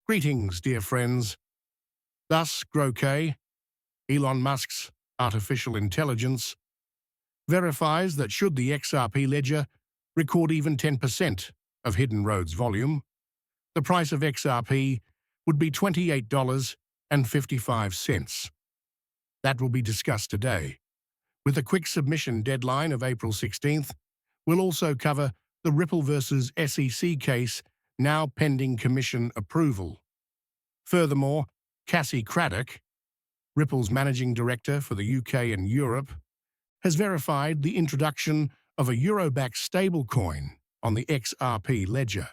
Greetings, dear friends. Thus, Grok, Elon Musk's artificial intelligence, verifies that should the XRP ledger record even 10% of Hidden Road's volume, the price of XRP would be $28.55. That will be discussed today. With a quick submission deadline of April 16th, we'll also cover the Ripple versus SEC case now pending commission approval. Furthermore, Cassie Craddock, Ripple's managing director for the UK and Europe, has verified the introduction of a euro-backed stablecoin on the XRP ledger.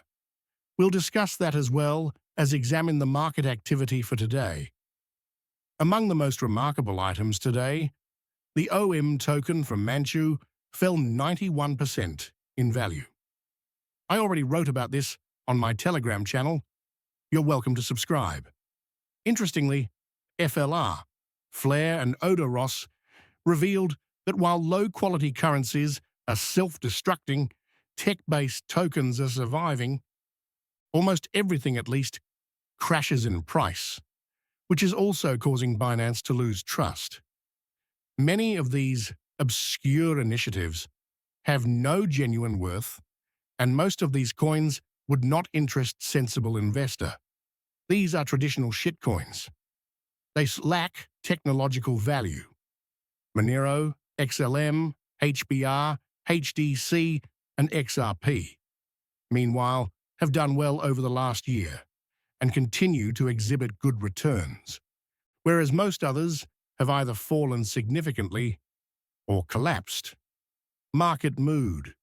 We'll discuss that as well as examine the market activity for today. Among the most remarkable items today, the OM token from Manchu fell 91% in value. I already wrote about this on my Telegram channel. You're welcome to subscribe. Interestingly, FLR, Flare and Odoros revealed that while low-quality currencies are self-destructing, tech-based tokens are surviving. Almost everything, at least, crashes in price, which is also causing Binance to lose trust. Many of these obscure initiatives have no genuine worth, and most of these coins would not interest sensible investor. These are traditional shitcoins. They lack technological value. Monero, XLM, HBR, HDC, and XRP, meanwhile, have done well over the last year and continue to exhibit good returns, whereas most others have either fallen significantly or collapsed. Market mood.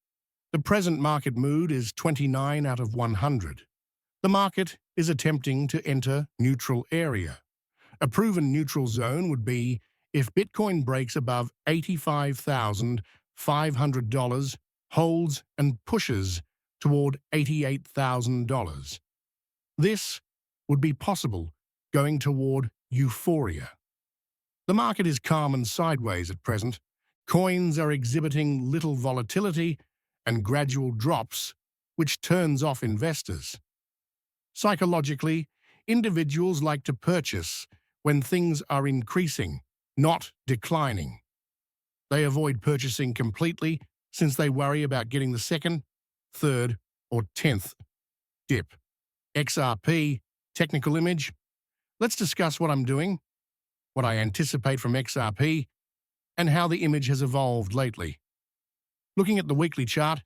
The present market mood is 29 out of 100. The market is attempting to enter neutral area. A proven neutral zone would be if Bitcoin breaks above $85,500, holds and pushes toward $88,000. This would be possible going toward euphoria. The market is calm and sideways at present. Coins are exhibiting little volatility and gradual drops, which turns off investors. Psychologically, individuals like to purchase when things are increasing, not declining. They avoid purchasing completely since they worry about getting the second, third, or 10th dip. XRP, technical image. Let's discuss what I'm doing, what I anticipate from XRP, and how the image has evolved lately. Looking at the weekly chart,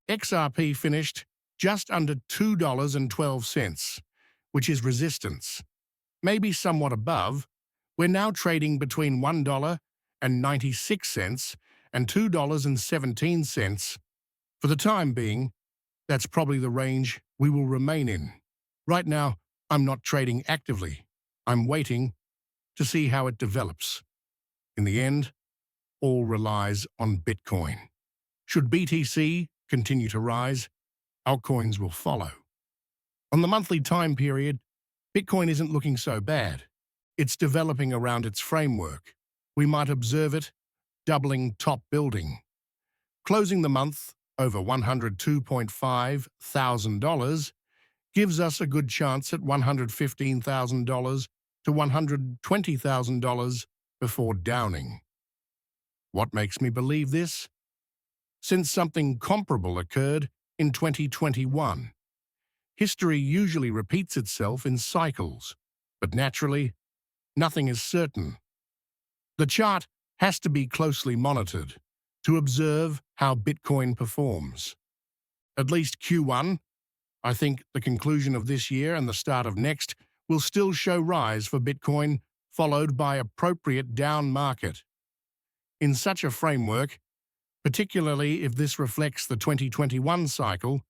XRP finished just under $2.12, which is resistance. Maybe somewhat above. We're now trading between $1.96 and $2.17. For the time being, that's probably the range we will remain in. Right now, I'm not trading actively. I'm waiting to see how it develops. In the end, all relies on Bitcoin. Should BTC continue to rise, altcoins will follow. On the monthly time period, Bitcoin isn't looking so bad. It's developing around its framework. We might observe it doubling top building. Closing the month over $102.5 thousand gives us a good chance at $115,000 to $120,000 before downing. What makes me believe this? Since something comparable occurred in 2021. History usually repeats itself in cycles, but naturally, nothing is certain. The chart has to be closely monitored to observe how Bitcoin performs. At least Q1, I think the conclusion of this year and the start of next will still show rise for Bitcoin, followed by appropriate down market. In such a framework, particularly if this reflects the 2021 cycle,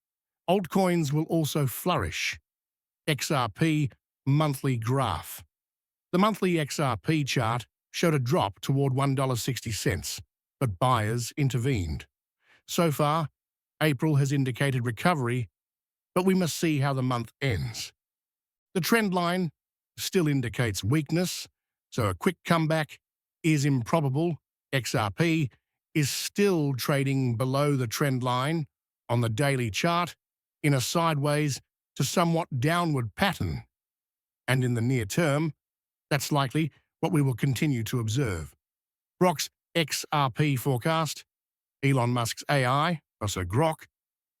altcoins will also flourish. XRP monthly graph. The monthly XRP chart showed a drop toward $1.60, but buyers intervened. So far, April has indicated recovery, but we must see how the month ends. The trend line still indicates weakness, so a quick comeback is improbable. XRP is still trading below the trend line on the daily chart in a sideways to somewhat downward pattern and in the near term, that's likely what we will continue to observe. Grok's XRP forecast, Elon Musk's AI, also Grok,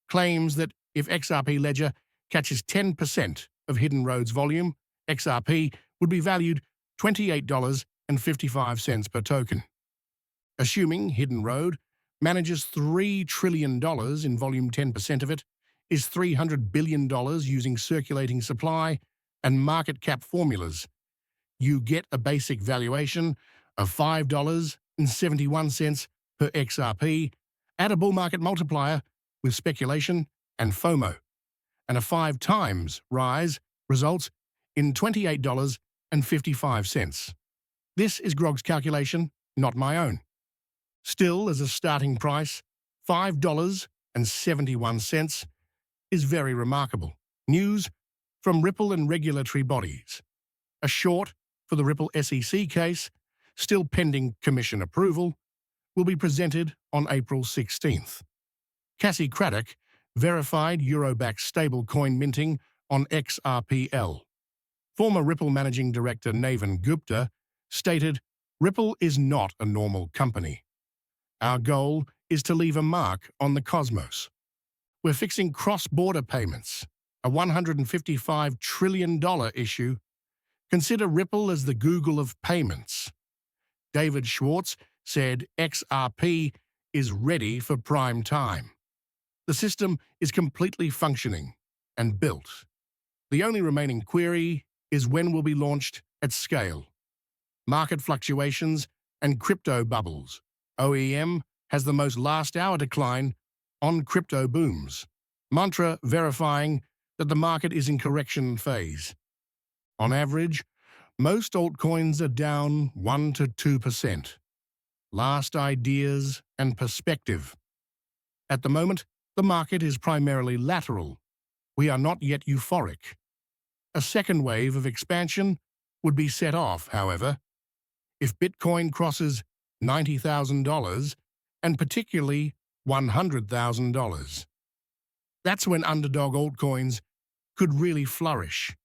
claims that if XRP Ledger catches 10% of Hidden Road's volume, XRP would be valued $28.55 per token. Assuming Hidden Road manages $3 trillion in volume, 10% of it is $300 billion using circulating supply and market cap formulas. You get a basic valuation of $5.71 per XRP, add a bull market multiplier with speculation and FOMO, and a 5 times rise results in $28.55. This is Grog's calculation, not my own. Still, as a starting price, $5.71 is very remarkable. News from Ripple and regulatory bodies. A short for the Ripple SEC case, still pending commission approval, will be presented on April 16th. Cassie Craddock verified Euro-backed stablecoin minting on XRPL. Former Ripple Managing Director Navan Gupta stated, "Ripple is not a normal company. Our goal is to leave a mark on the cosmos. We're fixing cross-border payments, a $155 trillion issue. Consider Ripple as the Google of payments." David Schwartz said XRP is ready for prime time. The system is completely functioning and built. The only remaining query is when will be launched at scale. Market fluctuations and crypto bubbles. OEM has the most last-hour decline on crypto booms. Mantra verifying that the market is in correction phase. On average, most altcoins are down 1 to 2%. Last ideas and perspective. At the moment, the market is primarily lateral. We are not yet euphoric. A second wave of expansion would be set off, however, if Bitcoin crosses $90,000 and particularly $100,000. That's when underdog altcoins could really flourish.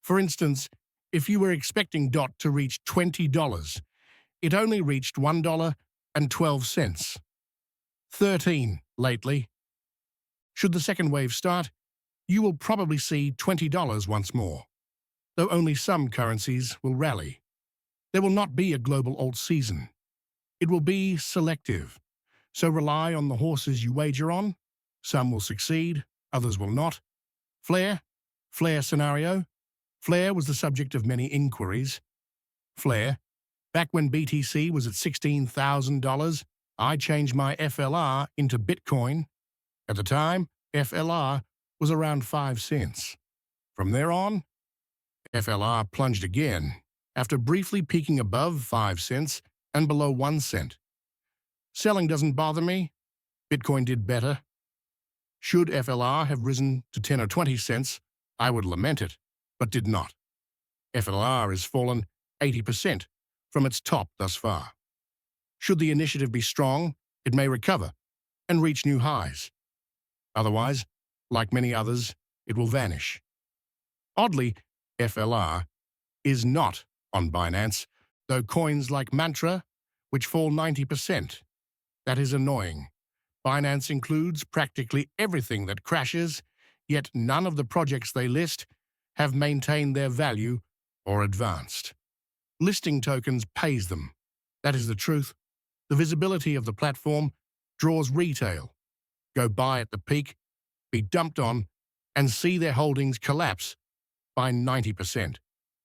For instance, if you were expecting DOT to reach $20, it only reached $1.12. 13 lately. Should the second wave start, you will probably see $20 once more, though only some currencies will rally. There will not be a global alt season. It will be selective, so rely on the horses you wager on. Some will succeed, others will not. Flare scenario. Flare was the subject of many inquiries. Flare, back when BTC was at $16,000, I changed my FLR into Bitcoin. At the time, FLR was around 5 cents. From there on, FLR plunged again, after briefly peaking above 5 cents and below 1 cent. Selling doesn't bother me. Bitcoin did better. Should FLR have risen to 10 or 20 cents, I would lament it, but did not. FLR has fallen 80% from its top thus far. Should the initiative be strong, it may recover and reach new highs. Otherwise, like many others, it will vanish. Oddly, FLR is not on Binance, though coins like Mantra, which fall 90%. That is annoying. Binance includes practically everything that crashes, yet none of the projects they list have maintained their value or advanced. Listing tokens pays them. That is the truth. The visibility of the platform draws retail. Go buy at the peak, be dumped on, and see their holdings collapse by 90%.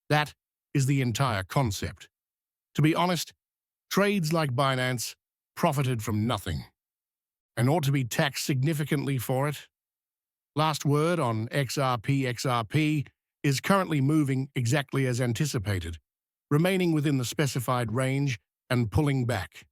That is the entire concept. To be honest, trades like Binance profited from nothing and ought to be taxed significantly for it. Last word on XRP is currently moving exactly as anticipated, remaining within the specified range and pulling back.